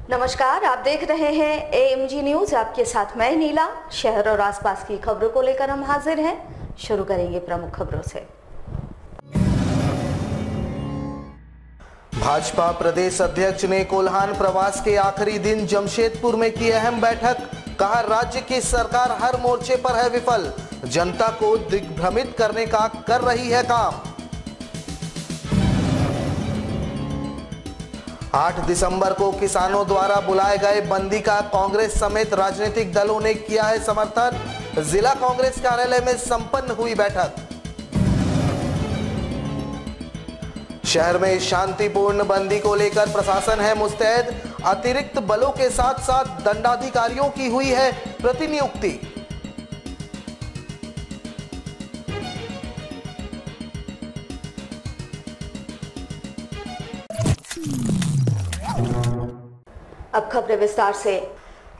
नमस्कार, आप देख रहे हैं AMG न्यूज। आपके साथ मैं नीला। शहर और आसपास की खबरों को लेकर हम हाजिर हैं। शुरू करेंगे प्रमुख खबरों से। भाजपा प्रदेश अध्यक्ष ने कोल्हान प्रवास के आखिरी दिन जमशेदपुर में की अहम बैठक। कहा, राज्य की सरकार हर मोर्चे पर है विफल, जनता को दिग्भ्रमित करने का कर रही है काम। 8 दिसंबर को किसानों द्वारा बुलाए गए बंदी का कांग्रेस समेत राजनीतिक दलों ने किया है समर्थन। जिला कांग्रेस कार्यालय में संपन्न हुई बैठक। शहर में शांतिपूर्ण बंदी को लेकर प्रशासन है मुस्तैद। अतिरिक्त बलों के साथ साथ दंडाधिकारियों की हुई है प्रतिनियुक्ति। अब खबरें विस्तार से।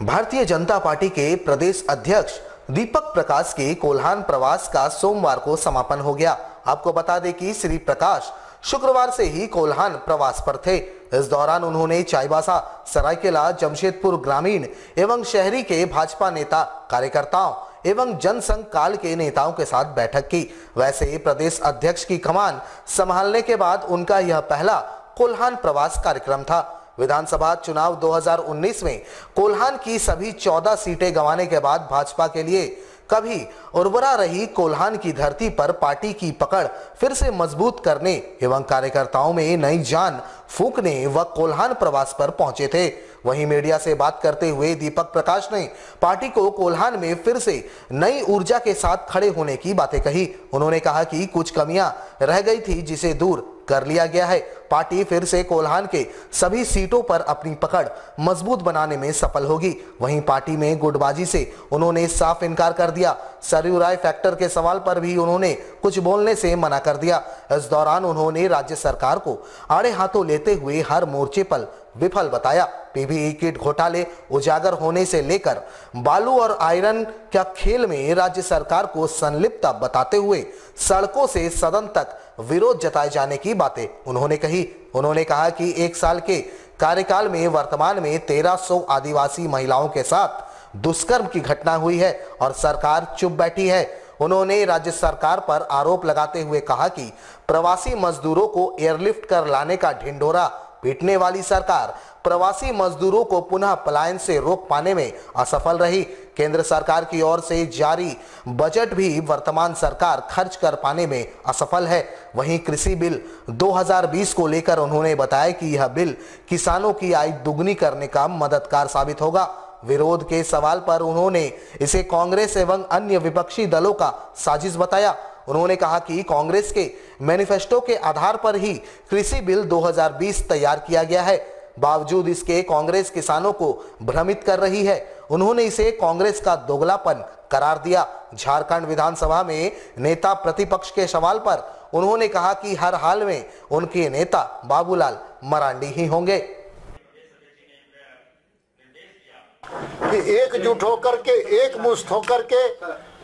भारतीय जनता पार्टी के प्रदेश अध्यक्ष दीपक प्रकाश के कोल्हान प्रवास का सोमवार को समापन हो गया। आपको बता दें कि श्री प्रकाश शुक्रवार से ही कोल्हान प्रवास पर थे। इस दौरान उन्होंने चाईबासा, सरायकेला, जमशेदपुर ग्रामीण एवं शहरी के भाजपा नेता, कार्यकर्ताओं एवं जनसंघ काल के नेताओं के साथ बैठक की। वैसे प्रदेश अध्यक्ष की कमान संभालने के बाद उनका यह पहला कोल्हान प्रवास कार्यक्रम था। विधानसभा चुनाव 2019 में कोल्हान की सभी 14 सीटें गंवाने के बाद भाजपा के लिए कभी उर्वरा रही कोल्हान की धरती पर पार्टी की पकड़ फिर से मजबूत करने एवं कार्यकर्ताओं में नई जान फूंकने व कोल्हान प्रवास पर पहुंचे थे। वहीं मीडिया से बात करते हुए दीपक प्रकाश ने पार्टी को कोल्हान में फिर से नई ऊर्जा के साथ खड़े होने की बातें कही। उन्होंने कहा कि कुछ कमियां रह गई थी जिसे दूर कर लिया गया है। पार्टी फिर से कोल्हान के सभी सीटों पर अपनी पकड़ मजबूत बनाने में सफल होगी। वहीं पार्टी में गुटबाजी से उन्होंने साफ इनकार कर दिया। सरयू राय फैक्टर के सवाल पर भी उन्होंने कुछ बोलने से मना कर दिया। इस दौरान उन्होंने राज्य सरकार को आड़े हाथों लेते हुए हर मोर्चे पर विफल बताया। पीपीई किट घोटाले उजागर होने से लेकर बालू और आयरन का खेल में राज्य सरकार को संलिप्त बताते हुए सड़कों से सदन तक विरोध जताए जाने की बातें उन्होंने कही। उन्होंने कहा कि 1 साल के कार्यकाल में वर्तमान में 1300 आदिवासी महिलाओं के साथ दुष्कर्म की घटना हुई है और सरकार चुप बैठी है। उन्होंने राज्य सरकार पर आरोप लगाते हुए कहा कि प्रवासी मजदूरों को एयरलिफ्ट कर लाने का ढिंढोरा पीटने वाली सरकार प्रवासी मजदूरों को पुनः पलायन से रोक पाने में असफल रही। केंद्र सरकार की ओर से जारी बजट भी वर्तमान सरकार खर्च कर पाने में असफल है। वहीं कृषि बिल 2020 को लेकर उन्होंने बताया कि यह बिल किसानों की आय दुगनी करने का मददगार साबित होगा। विरोध के सवाल पर उन्होंने इसे कांग्रेस एवं अन्य विपक्षी दलों का साजिश बताया। उन्होंने कहा कि कांग्रेस के मैनिफेस्टो के आधार पर ही कृषि बिल 2020 तैयार किया गया है। बावजूद इसके कांग्रेस किसानों को भ्रमित कर रही है। उन्होंने इसे कांग्रेस का दोगलापन करार दिया। झारखंड विधानसभा में नेता प्रतिपक्ष के सवाल पर उन्होंने कहा कि हर हाल में उनके नेता बाबूलाल मरांडी ही होंगे। कि एकजुट होकर के, एक मुश्त होकर के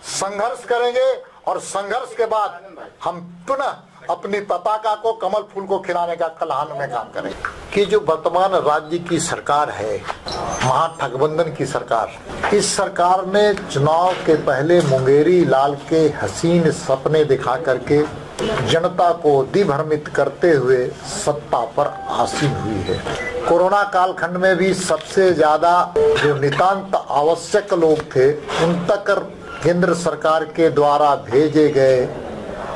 संघर्ष करेंगे और संघर्ष के बाद हम पुनः अपनी पताका को, कमल फूल को खिलाने का कोल्हान में काम करेंगे। कि जो वर्तमान राज्य की सरकार है, महागठबंधन की सरकार, इस सरकार ने चुनाव के पहले मुंगेरी लाल के हसीन सपने दिखा करके जनता को दिग्भ्रमित करते हुए सत्ता पर आसीन हुई है। कोरोना कालखंड में भी सबसे ज्यादा जो नितांत आवश्यक लोग थे उन तक केंद्र सरकार के द्वारा भेजे गए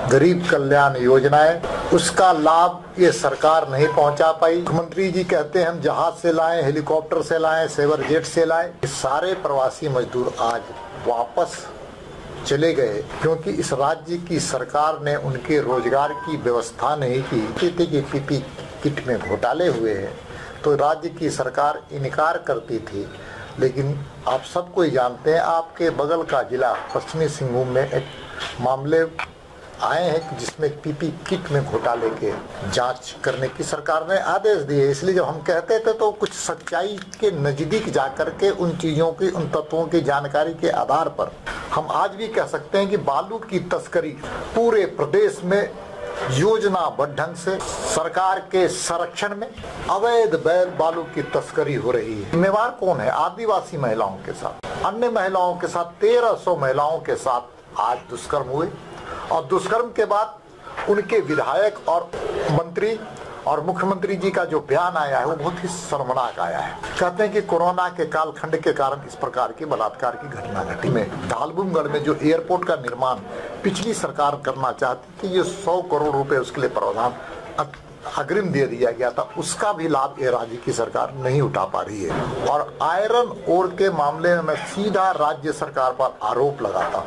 गरीब कल्याण योजनाएं, उसका लाभ ये सरकार नहीं पहुंचा पाई। मुख्यमंत्री जी कहते हैं हम जहाज से लाएं, हेलीकॉप्टर से लाएं, सेवर जेट से लाएं। सारे प्रवासी मजदूर आज वापस चले गए क्योंकि इस राज्य की सरकार ने उनके रोजगार की व्यवस्था नहीं की। कहते कि पीपी किट में घोटाले हुए हैं तो राज्य की सरकार इनकार करती थी। लेकिन आप सबको ही जानते हैं, आपके बगल का जिला पश्चिमी सिंहभूम में एक मामले आए हैं जिसमें पीपी किट में घोटाले के जांच करने की सरकार ने आदेश दिए। इसलिए जब हम कहते थे तो कुछ सच्चाई के नजदीक जाकर के उन चीजों की, उन तत्वों की जानकारी के आधार पर हम आज भी कह सकते हैं कि बालू की तस्करी पूरे प्रदेश में योजनाबद्ध ढंग से सरकार के संरक्षण में अवैध बैल बालू की तस्करी हो रही है। जिम्मेवार कौन है? आदिवासी महिलाओं के साथ, अन्य महिलाओं के साथ 1300 महिलाओं के साथ आज दुष्कर्म हुए और दुष्कर्म के बाद उनके विधायक और मंत्री और मुख्यमंत्री जी का जो बयान आया है वो बहुत ही शर्मनाक आया है। कहते हैं कि कोरोना के कालखंड के कारण इस प्रकार की बलात्कार की घटना घटी। में दालबुमगढ़ में जो एयरपोर्ट का निर्माण पिछली सरकार करना चाहती थी, ये 100 करोड़ रुपए उसके लिए प्रावधान अग्रिम दे दिया गया था, उसका भी लाभ ये राज्य की सरकार नहीं उठा पा रही है। और आयरन ओर के मामले में मैं सीधा राज्य सरकार पर आरोप लगाता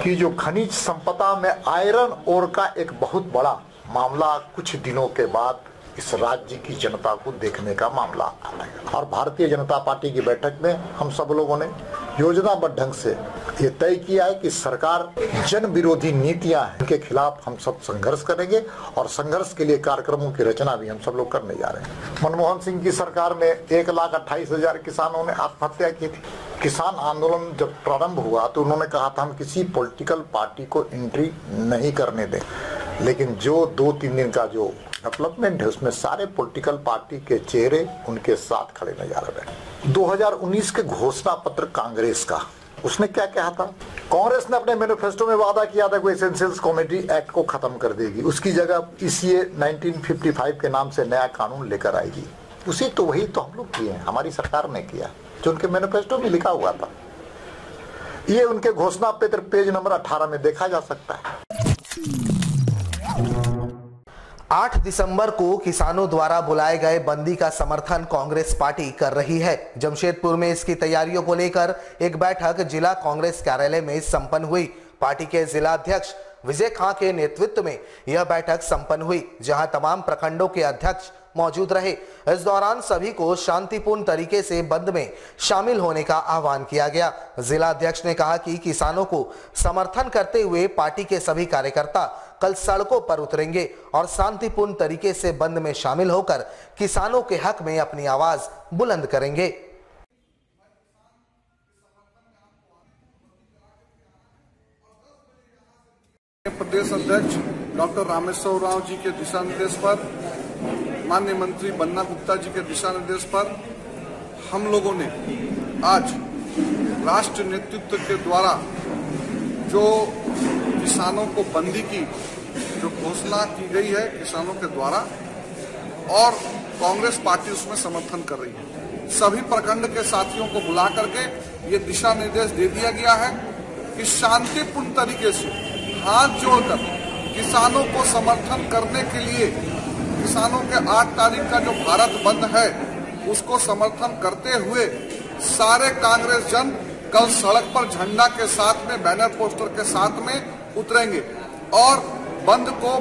कि जो खनिज संपदा में आयरन ओर का एक बहुत बड़ा मामला कुछ दिनों के बाद इस राज्य की जनता को देखने का मामला आएगा। और भारतीय जनता पार्टी की बैठक में हम सब लोगों ने योजनाबद्ध ढंग से ये तय किया है कि सरकार जन विरोधी नीतियां हैं, इनके खिलाफ हम सब संघर्ष करेंगे और संघर्ष के लिए कार्यक्रमों की रचना भी हम सब लोग करने जा रहे हैं। मनमोहन सिंह की सरकार में 1,28,000 किसानों ने आत्महत्या की थी। किसान आंदोलन जब प्रारंभ हुआ तो उन्होंने कहा था हम किसी पॉलिटिकल पार्टी को एंट्री नहीं करने दें, लेकिन जो 2-3 दिन का जो डेवलपमेंट है उसमें सारे पॉलिटिकल पार्टी के चेहरे उनके साथ खड़े नजर आ रहे। 2019 के घोषणा पत्र कांग्रेस का, उसने क्या कहा था? कांग्रेस ने अपने मैनिफेस्टो में वादा किया था कि एसेंशियल्स कमोडिटी एक्ट को खत्म कर देगी, उसकी जगह ईसीए 1955 के नाम से नया कानून लेकर आएगी। वही तो हम लोग किए हैं, हमारी सरकार ने किया जो उनके मैनिफेस्टो में लिखा हुआ था। ये उनके घोषणा पत्र पेज नंबर 18 में देखा जा सकता है। 8 दिसंबर को किसानों द्वारा बुलाए गए बंदी का समर्थन कांग्रेस पार्टी कर रही है। जमशेदपुर में इसकी तैयारियों को लेकर एक बैठक जिला कांग्रेस कार्यालय में संपन्न हुई। पार्टी के जिला अध्यक्ष विजय खां के नेतृत्व में यह बैठक संपन्न हुई, जहां तमाम प्रखंडों के अध्यक्ष मौजूद रहे। इस दौरान सभी को शांतिपूर्ण तरीके से बंद में शामिल होने का आह्वान किया गया। जिला अध्यक्ष ने कहा कि किसानों को समर्थन करते हुए पार्टी के सभी कार्यकर्ता कल सड़कों पर उतरेंगे और शांतिपूर्ण तरीके से बंद में शामिल होकर किसानों के हक में अपनी आवाज बुलंद करेंगे। प्रदेश अध्यक्ष डॉक्टर रामेश्वर राव जी के दिशा निर्देश पर, माननीय मंत्री बन्ना गुप्ता जी के दिशा निर्देश पर हम लोगों ने आज राष्ट्रीय नेतृत्व के द्वारा जो किसानों को बंदी की जो घोषणा की गई है किसानों के द्वारा, और कांग्रेस पार्टी उसमें समर्थन कर रही है। सभी प्रखंड के साथियों को बुला करके ये दिशा निर्देश दे दिया गया है कि शांतिपूर्ण तरीके से हाथ जोड़कर किसानों को समर्थन करने के लिए किसानों के 8 तारीख का जो भारत बंद है उसको समर्थन करते हुए सारे कांग्रेस जन कल सड़क पर झंडा के साथ में, बैनर पोस्टर के साथ में उतरेंगे और बंद को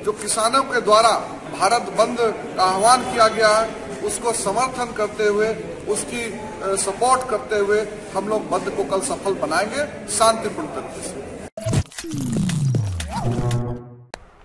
जो किसानों के द्वारा भारत बंद का आह्वान किया गया है उसको समर्थन करते हुए, उसकी सपोर्ट करते हुए हम लोग बंद को कल सफल बनाएंगे शांतिपूर्ण तरीके से।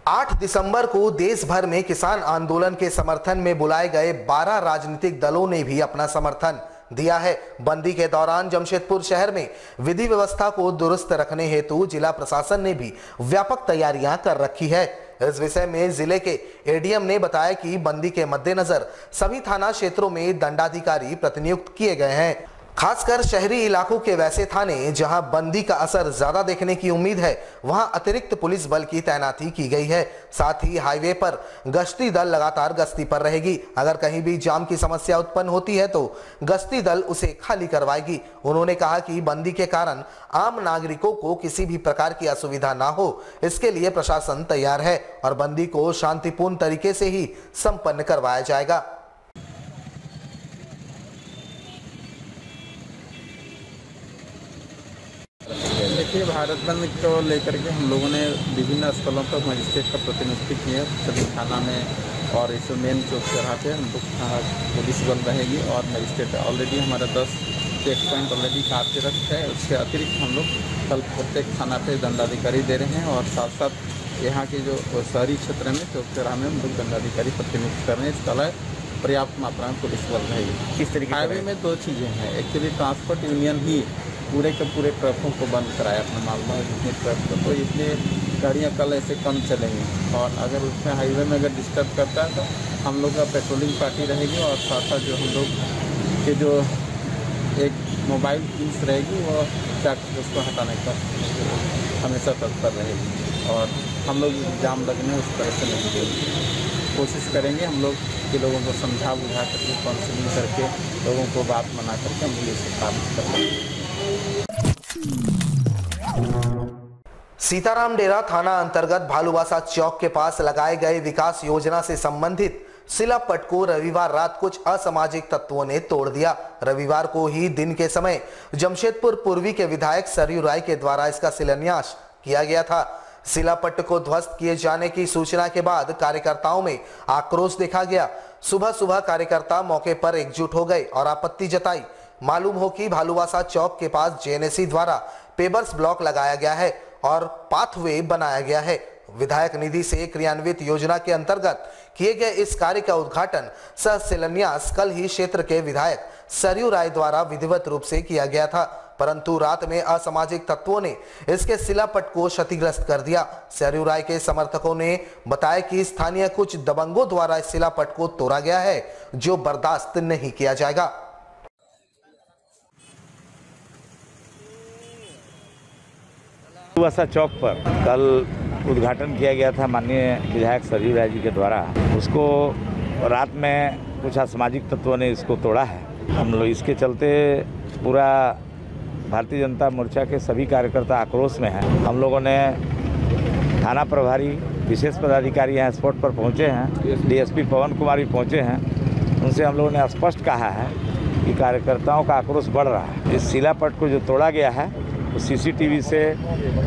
8 दिसंबर को देश भर में किसान आंदोलन के समर्थन में बुलाए गए 12 राजनीतिक दलों ने भी अपना समर्थन दिया है। बंदी के दौरान जमशेदपुर शहर में विधि व्यवस्था को दुरुस्त रखने हेतु जिला प्रशासन ने भी व्यापक तैयारियां कर रखी है। इस विषय में जिले के एडीएम ने बताया कि बंदी के मद्देनजर सभी थाना क्षेत्रों में दंडाधिकारी प्रतिनियुक्त किए गए हैं। खासकर शहरी इलाकों के वैसे थाने जहां बंदी का असर ज्यादा देखने की उम्मीद है, वहां अतिरिक्त पुलिस बल की तैनाती की गई है। साथ ही हाईवे पर गश्ती दल लगातार गश्ती पर रहेगी। अगर कहीं भी जाम की समस्या उत्पन्न होती है तो गश्ती दल उसे खाली करवाएगी। उन्होंने कहा कि बंदी के कारण आम नागरिकों को किसी भी प्रकार की असुविधा ना हो, इसके लिए प्रशासन तैयार है और बंदी को शांतिपूर्ण तरीके से ही संपन्न करवाया जाएगा। देखिए, भारत बंद को लेकर के हम लोगों ने विभिन्न स्थलों पर मजिस्ट्रेट का प्रतिनियुक्ति किया है। सभी थाना में और इस मेन चौक चौराहा पे हम लोग पुलिस बल रहेगी और मजिस्ट्रेट ऑलरेडी हमारा 10 चेक पॉइंट ऑलरेडी कार्यरत है। उसके अतिरिक्त हम लोग कल प्रत्येक थाना पे दंडाधिकारी दे रहे हैं और साथ साथ यहाँ के जो शहरी क्षेत्र में चौक चौराहा में हम लोग दंडाधिकारी प्रतिनियुक्त कर रहे हैं। इसका पर्याप्त मात्रा में पुलिस बल रहेगी। किस तरीके हाईवे में 2 चीज़ें हैं। एक्चुअली ट्रांसपोर्ट यूनियन ही पूरे के पूरे ट्रकों को बंद कराया अपना मामला जितने ट्रक को, तो इसलिए गाड़ियाँ कल ऐसे कम चलेंगी। और अगर उसमें हाईवे में अगर डिस्टर्ब करता है तो हम लोग का पेट्रोलिंग पार्टी रहेगी और साथ साथ जो हम लोग के जो एक मोबाइल पुलिस रहेगी वो जाकर उसको हटाने का हमेशा तत्पर रहेगी। और हम लोग जाम लगने उस तरह से नहीं देंगे, कोशिश करेंगे हम लोग के लोगों को समझा बुझा करके काउंसलिंग करके लोगों को बात मना करके हम ये सब काम करेंगे। सीताराम डेरा थाना अंतर्गत भालूवासा चौक के पास लगाए गए विकास योजना से संबंधित शिलापट को रविवार रात कुछ असामाजिक तत्वों ने तोड़ दिया। रविवार को ही दिन के समय जमशेदपुर पूर्वी के विधायक सरयू राय के द्वारा इसका शिलान्यास किया गया था। शिलापट को ध्वस्त किए जाने की सूचना के बाद कार्यकर्ताओं में आक्रोश देखा गया। सुबह सुबह कार्यकर्ता मौके पर एकजुट हो गए और आपत्ति जताई। मालूम हो कि भालूवासा चौक के पास जेएनएसी द्वारा पेवर्स ब्लॉक लगाया गया है और पाथवे बनाया गया है। विधायक निधि से क्रियान्वित योजना के अंतर्गत किए गए इस कार्य का उद्घाटन सह शिलान्यास कल ही क्षेत्र के विधायक सरयू राय द्वारा विधिवत रूप से किया गया था, परंतु रात में असामाजिक तत्वों ने इसके शिलापट को क्षतिग्रस्त कर दिया। सरयू राय के समर्थकों ने बताया कि स्थानीय कुछ दबंगों द्वारा इस शिलापट को तोड़ा गया है, जो बर्दाश्त नहीं किया जाएगा। भालूवासा चौक पर कल उद्घाटन किया गया था माननीय विधायक सरयू राय जी के द्वारा। उसको रात में कुछ असामाजिक तत्वों ने इसको तोड़ा है। हम लोग इसके चलते पूरा भारतीय जनता मोर्चा के सभी कार्यकर्ता आक्रोश में हैं। हम लोगों ने थाना प्रभारी विशेष पदाधिकारी यहाँ स्पॉट पर पहुँचे हैं, डीएसपी पवन कुमार भी पहुँचे हैं। उनसे हम लोगों ने स्पष्ट कहा है कि कार्यकर्ताओं का आक्रोश बढ़ रहा है। इस शिलापट को जो तोड़ा गया है तो सीसीटीवी से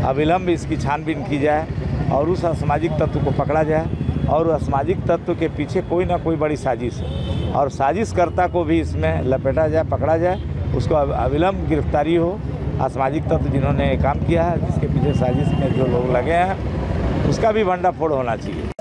अविलंब इसकी छानबीन की जाए और उस असामाजिक तत्व को पकड़ा जाए और असामाजिक तत्व के पीछे कोई ना कोई बड़ी साजिश है और साजिशकर्ता को भी इसमें लपेटा जाए, पकड़ा जाए, उसको अविलंब गिरफ्तारी हो। असामाजिक तत्व जिन्होंने काम किया है, जिसके पीछे साजिश में जो लोग लगे हैं, उसका भी भंडाफोड़ होना चाहिए।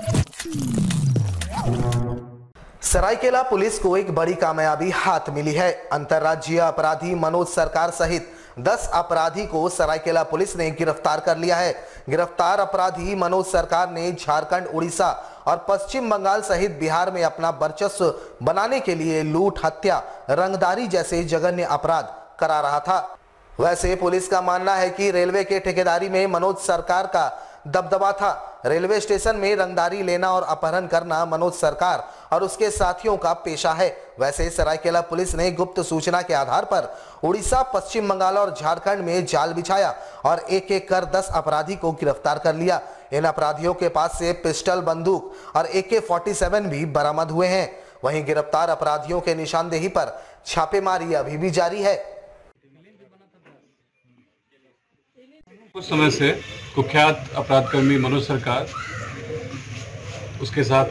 सरायकेला पुलिस को एक बड़ी कामयाबी हाथ मिली है। अंतर्राज्यीय अपराधी मनोज सरकार सहित 10 अपराधी को सरायकेला पुलिस ने गिरफ्तार कर लिया है। गिरफ्तार अपराधी मनोज सरकार ने झारखंड, उड़ीसा और पश्चिम बंगाल सहित बिहार में अपना वर्चस्व बनाने के लिए लूट, हत्या, रंगदारी जैसे जघन्य अपराध करा रहा था। वैसे पुलिस का मानना है कि रेलवे के ठेकेदारी में मनोज सरकार का दबदबा था। रेलवे स्टेशन में रंगदारी लेना और अपहरण करना मनोज सरकार और उसके साथियों का पेशा है। वैसे सरायकेला पुलिस ने गुप्त सूचना के आधार पर उड़ीसा, पश्चिम बंगाल और झारखंड में जाल बिछाया और एक एक कर 10 अपराधी को गिरफ्तार कर लिया। इन अपराधियों के पास से पिस्टल, बंदूक और AK-47 भी बरामद हुए हैं। वहीं गिरफ्तार अपराधियों के निशानदेही पर छापेमारी अभी भी जारी है। कुछ समय से कुख्यात अपराधकर्मी मनोज सरकार, उसके साथ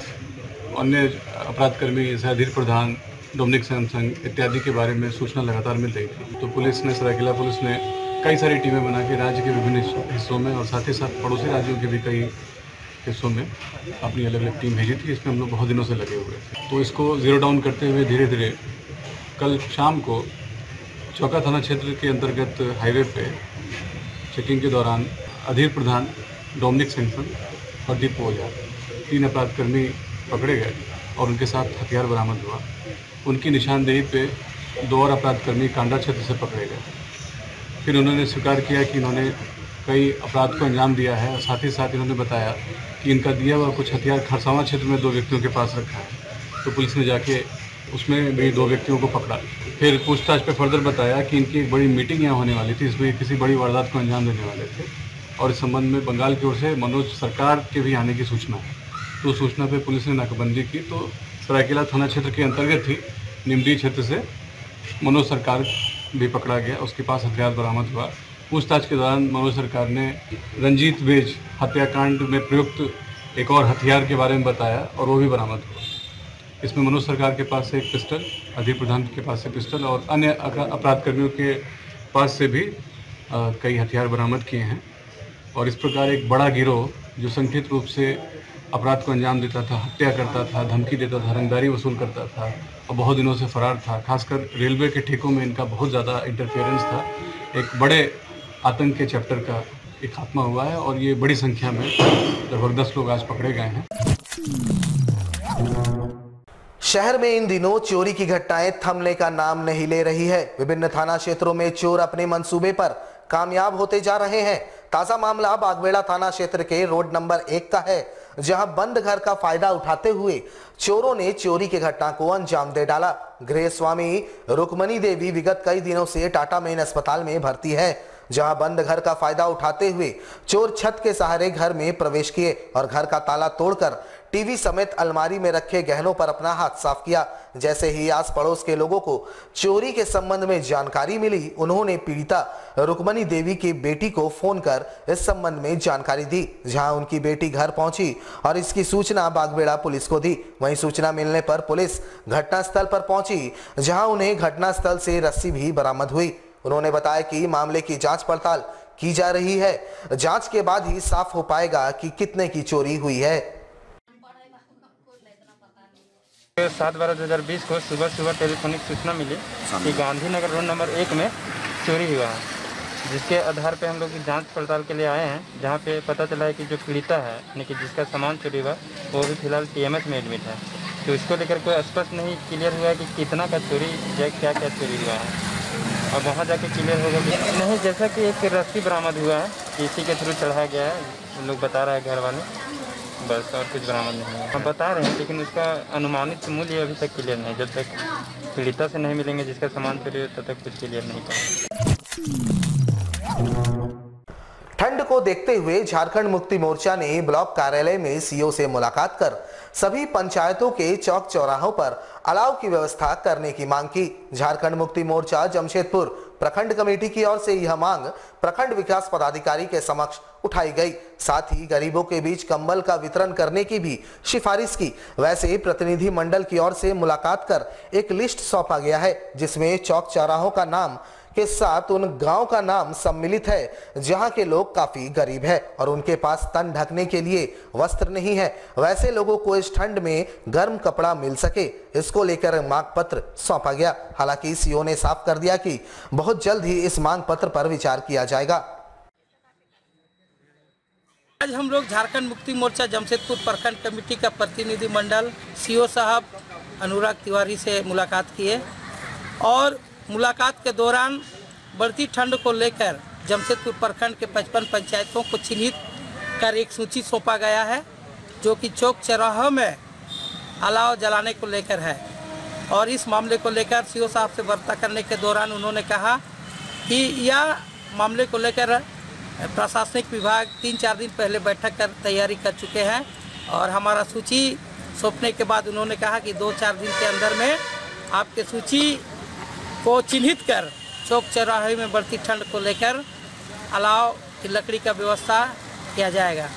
अन्य अपराधकर्मी जैसे अधीर प्रधान, डोमिनिक सैमसंग इत्यादि के बारे में सूचना लगातार मिल रही थी। तो पुलिस ने, सरायकेला पुलिस ने कई सारी टीमें बना के राज्य के विभिन्न हिस्सों में और साथ ही साथ पड़ोसी राज्यों के भी कई हिस्सों में अपनी अलग अलग टीम भेजी थी। इसमें हम लोग बहुत दिनों से लगे हुए थे। तो इसको जीरो डाउन करते हुए धीरे धीरे कल शाम को चौका थाना क्षेत्र के अंतर्गत हाईवे पे चेकिंग के दौरान अधीर प्रधान, डोमिनिक सैमसंग और दीपू ओझा 3 अपराधकर्मी पकड़े गए और उनके साथ हथियार बरामद हुआ। उनकी निशानदेही पे 2 और अपराधकर्मी कांडा क्षेत्र से पकड़े गए। फिर उन्होंने स्वीकार किया कि इन्होंने कई अपराध को अंजाम दिया है और साथ ही साथ इन्होंने बताया कि इनका दिया हुआ कुछ हथियार खरसावां क्षेत्र में 2 व्यक्तियों के पास रखा है। तो पुलिस ने जाके उसमें भी 2 व्यक्तियों को पकड़ा। फिर पूछताछ पे फर्दर बताया कि इनकी एक बड़ी मीटिंग यहाँ होने वाली थी, इसमें किसी बड़ी वारदात को अंजाम देने वाले थे और इस संबंध में बंगाल की ओर से मनोज सरकार के भी आने की सूचना है। तो सूचना पे पुलिस ने नाकाबंदी की। तो सरायकेला थाना क्षेत्र के अंतर्गत ही निमडी क्षेत्र से मनोज सरकार भी पकड़ा गया, उसके पास हथियार बरामद हुआ। पूछताछ के दौरान मनोज सरकार ने रंजीत बेज हत्याकांड में प्रयुक्त एक और हथियार के बारे में बताया और वो भी बरामद हुआ। इसमें मनोज सरकार के पास से एक पिस्टल, अधीर प्रधान के पास से पिस्टल और अन्य अपराधकर्मियों के पास से भी कई हथियार बरामद किए हैं। और इस प्रकार एक बड़ा गिरोह जो संगठित रूप से अपराध को अंजाम देता था, हत्या करता था, धमकी देता था, रंगदारी वसूल करता था और बहुत दिनों से फरार था। खासकर रेलवे के ठेकों में इनका बहुत ज़्यादा इंटरफेरेंस था। एक बड़े आतंक के चैप्टर का एक खात्मा हुआ है और ये बड़ी संख्या में लगभग 10 लोग आज पकड़े गए हैं। शहर में इन दिनों चोरी की घटनाएं थमने का नाम नहीं ले रही है। विभिन्न थाना क्षेत्रों में चोर अपने मंसूबे पर कामयाब होते जा रहे हैं। ताजा मामला बागबेड़ा थाना क्षेत्र के रोड नंबर 1 का है, जहां बंद घर का फायदा उठाते हुए चोरों ने चोरी की घटना को अंजाम दे डाला। गृह स्वामी रुक्मणी देवी विगत कई दिनों से टाटा मेन अस्पताल में भर्ती है, जहां बंद घर का फायदा उठाते हुए चोर छत के सहारे घर में प्रवेश किए और घर का ताला तोड़कर टीवी समेत अलमारी में रखे गहनों पर अपना हाथ साफ किया। जैसे ही आस पड़ोस के लोगों को चोरी के संबंध में जानकारी मिली, उन्होंने पीड़िता रुक्मणी देवी की बेटी को फोन कर इस संबंध में जानकारी दी, जहां उनकी बेटी घर पहुंची और इसकी सूचना बागबेड़ा पुलिस को दी। वहीं सूचना मिलने पर पुलिस घटनास्थल पर पहुंची, जहां उन्हें घटनास्थल से रस्सी भी बरामद हुई। उन्होंने बताया कि मामले की जांच पड़ताल की जा रही है। जांच के बाद ही साफ हो पाएगा कि कितने की चोरी हुई है। 7/12/2020 को सुबह टेलीफोनिक सूचना मिली कि गांधीनगर रोड नंबर 1 में चोरी हुआ है, जिसके आधार पे हम लोग की जांच पड़ताल के लिए आए हैं, जहां पे पता चला है कि जो पीड़िता है यानी कि जिसका सामान चोरी हुआ वो भी फिलहाल TMS में एडमिट है। तो इसको लेकर कोई स्पष्ट नहीं क्लियर हुआ है कि कितना का चोरी या क्या क्या चोरी हुआ है। अब वहाँ जाके क्लियर होगा कि नहीं। जैसा कि एक रस्सी बरामद हुआ है, इसी के थ्रू चढ़ाया गया है, लोग बता रहे हैं घर वाले, बस और कुछ बरामद नहीं है। हम बता रहे हैं, लेकिन उसका अनुमानित मूल्य अभी तक क्लियर नहीं। जब तक पीड़िता से नहीं मिलेंगे जिसका सामान चोरी हो, तब तक कुछ क्लियर नहीं पाएंगे। ठंड को देखते हुए झारखंड मुक्ति मोर्चा ने ब्लॉक कार्यालय में सीओ से मुलाकात कर सभी पंचायतों के चौक चौराहों पर अलाव की व्यवस्था करने की मांग की। झारखंड मुक्ति मोर्चा जमशेदपुर प्रखंड कमेटी की ओर से यह मांग प्रखंड विकास पदाधिकारी के समक्ष उठाई गई। साथ ही गरीबों के बीच कंबल का वितरण करने की भी सिफारिश की। वैसे प्रतिनिधि मंडल की ओर से मुलाकात कर एक लिस्ट सौंपा गया है, जिसमें चौक चौराहों का नाम के साथ उन गांव का नाम सम्मिलित है जहां के लोग काफी गरीब है और उनके पास तन ढकने के लिए वस्त्र नहीं है। वैसे लोगों को इस ठंड में गर्म कपड़ा मिल सके, इसको लेकर मांग पत्र सौंपा गया। हालांकि सीओ ने साफ कर दिया कि बहुत जल्द ही इस मांग पत्र पर विचार किया जाएगा। आज हम लोग झारखंड मुक्ति मोर्चा जमशेदपुर प्रखंड कमेटी का प्रतिनिधि मंडल सीओ साहब अनुराग तिवारी से मुलाकात किए और मुलाकात के दौरान बढ़ती ठंड को लेकर जमशेदपुर प्रखंड के 55 पंचायतों को चिन्हित कर एक सूची सौंपा गया है, जो कि चौक चौराहों में अलाव जलाने को लेकर है। और इस मामले को लेकर सीओ साहब से वार्ता करने के दौरान उन्होंने कहा कि यह मामले को लेकर प्रशासनिक विभाग 3-4 दिन पहले बैठक कर तैयारी कर चुके हैं और हमारा सूची सौंपने के बाद उन्होंने कहा कि 2-4 दिन के अंदर में आपके सूची को चिन्हित कर चौक चौराहे में बढ़ती ठंड को लेकर अलाव की लकड़ी का व्यवस्था किया जाएगा।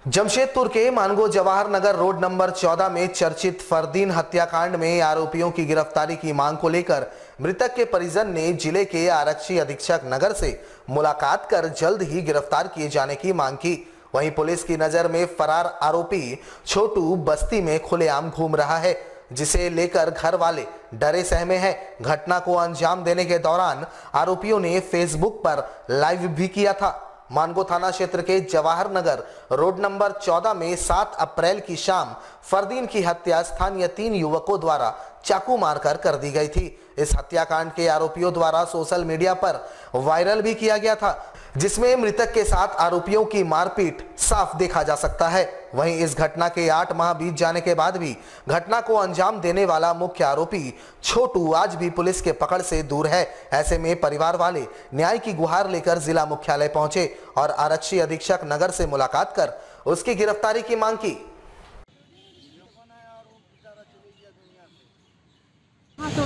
जमशेदपुर के मानगो जवाहर नगर रोड नंबर 14 में चर्चित फरदीन हत्याकांड में आरोपियों की गिरफ्तारी की मांग को लेकर मृतक के परिजन ने जिले के आरक्षी अधीक्षक नगर से मुलाकात कर जल्द ही गिरफ्तार किए जाने की मांग की। वहीं पुलिस की नजर में फरार आरोपी छोटू बस्ती में खुलेआम घूम रहा है, जिसे लेकर घर वाले डरे सहमे हैं। घटना को अंजाम देने के दौरान आरोपियों ने फेसबुक पर लाइव भी किया था। मानगो थाना क्षेत्र के जवाहर नगर रोड नंबर 14 में 7 अप्रैल की शाम फरदीन की हत्या स्थानीय 3 युवकों द्वारा चाकू मारकर कर दी गई थी। इस हत्याकांड के आरोपियों द्वारा सोशल मीडिया पर वायरल भी किया गया था, जिसमें मृतक के साथ आरोपियों की मारपीट साफ देखा जा सकता है। वहीं इस घटना के 8 माह बीत जाने के बाद भी घटना को अंजाम देने वाला मुख्य आरोपी छोटू आज भी पुलिस के पकड़ से दूर है। ऐसे में परिवार वाले न्याय की गुहार लेकर जिला मुख्यालय पहुंचे और आरक्षी अधीक्षक नगर से मुलाकात कर उसकी गिरफ्तारी की मांग की।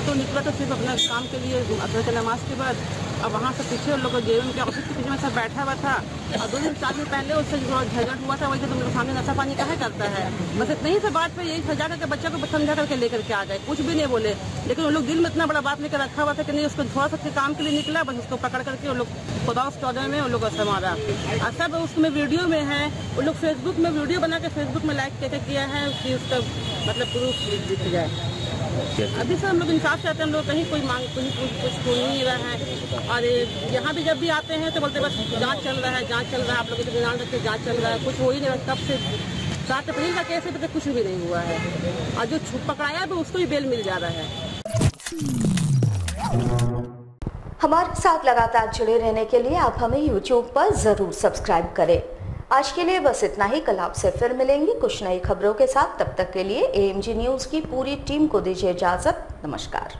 तो निकला तो सिर्फ अपना काम के लिए असल के नमाज के बाद। अब वहाँ से पीछे उन लोग जेल के ऑफिस के पीछे में सब बैठा हुआ था और 2-4 दिन पहले उससे झगड़ा हुआ था। वैसे तुम लोग सामने नशा पानी काहे करता है, बस इतनी ही से बात पे यही सजा करके बच्चा को समझा करके लेकर के आ गए, कुछ भी नहीं बोले। लेकिन उन लोग दिल में इतना बड़ा बात लेकर रखा हुआ था कि नहीं, उसको थोड़ा सा काम के लिए निकला, बस उसको पकड़ करके उन लोग 14 में उन लोग ऐसा मारा। और सब उसमें वीडियो में है, उन लोग फेसबुक में वीडियो बना के फेसबुक में लाइक कैसे किया है कि उसका मतलब प्रूफ दिख जाए। अभी सर हम लोग इंसाफ चाहते हैं, हम लोग कहीं कोई मांग कुछ हो नहीं रहा है। और यहाँ भी जब भी आते हैं तो बोलते बस जांच चल रहा है, जांच चल रहा है, आप लोग तो ध्यान रखिए जांच चल रहा है, कुछ हो ही नहीं रहा। तब से 7 अप्रैल का केस है, कुछ भी नहीं हुआ है। और जो पकड़ाया भी उसको भी बेल मिल जा रहा है। हमारे साथ लगातार जुड़े रहने के लिए आप हमें YouTube पर जरूर सब्सक्राइब करें। आज के लिए बस इतना ही। कल आपसे फिर मिलेंगे कुछ नई खबरों के साथ। तब तक के लिए AMG न्यूज की पूरी टीम को दीजिए इजाजत। नमस्कार।